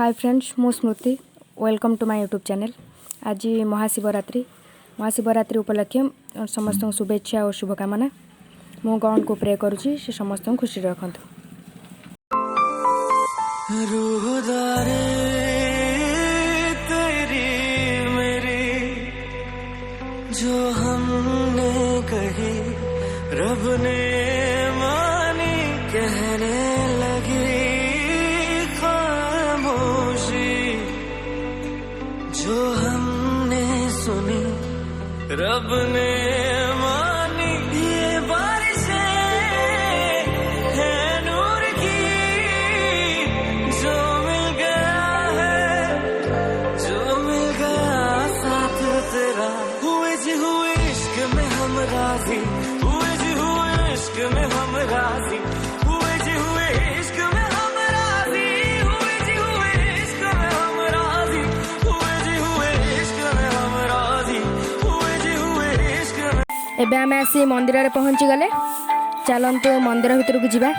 हाय friends मु Smriti welcome to my YouTube channel. आज महाशिवरात्रि उपलक्षे समस्त शुभेच्छा और शुभकामना। मु गॉड को प्रे करुँची से समस्त खुशी रखत। जो हमने कही रब ने मानी, कहने लगी खामोशी। जो हमने सुनी रब ने मानी, ये बारिशें हैं नूर की। जो मिल गया है, जो मिल गया साथ तेरा। हुए जी हुए इश्क में हम राजी, हुए जी हुए इश्क में हम राजी, हुए जी हुए इश्क में हम राजी, हुए जी हुए इश्क में हम राजी, हुए जी हुए इश्क में हम राजी, हुए जी हुए इश्क में। एबे आमे आसी मंदिर रे पहुंची गले। चलंतु मंदिर भीतर को जिबा।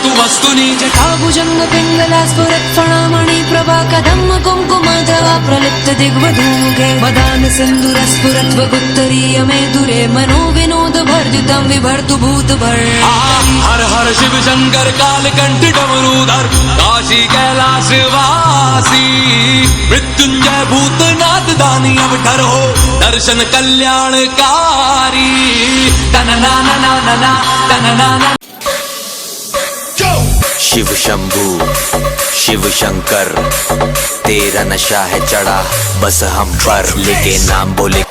तू वस्तुनी जटाभुजंग पिंगला स्फुरत् फणामणि प्रभा कदम्ब कुङ्कुमद्रवा प्रलिप्त दिग्वधूमुखे वदान सिन्दूर स्फुरत् वगुत्तरीय मे दुरे मनो विनोद भर्जितं विभर्तु भूत हर हर शिव शंकर कालकंठ डमरूधर काशी कैलाश वासी मृत्युंजय भूतनाथ दानी अवठर हो दर्शन कल्याणकारी। तनना ना ना ना ना तनना ना। शिव शंभू शिव शंकर तेरा नशा है चढ़ा बस हम पर, लेके नाम बोले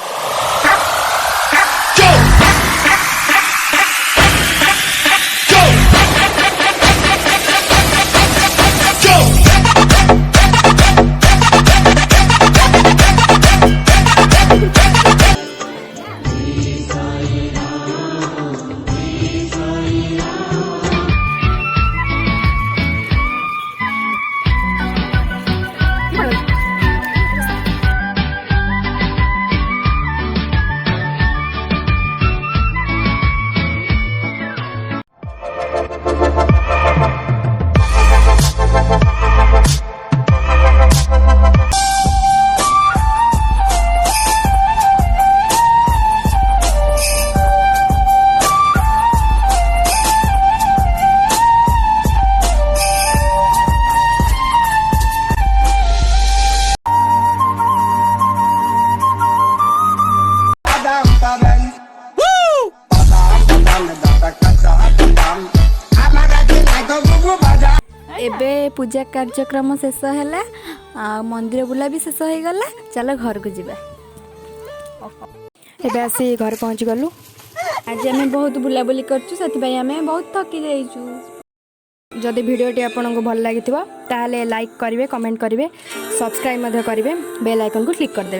एबे पूजा कार्यक्रम शेष है, मंदिर बुला भी शेष हो गला। चलो घर को जिबा। एबे आसी घर पहुँची गलु। आज आम बहुत बुलाबुली करछु, से आम बहुत थकी जाइछु। जदि भिडियोटी आपको भल लगी ताले लाइक करेंगे, कमेंट करेंगे, सब्सक्राइब करेंगे, बेल आइकन को क्लिक करदे।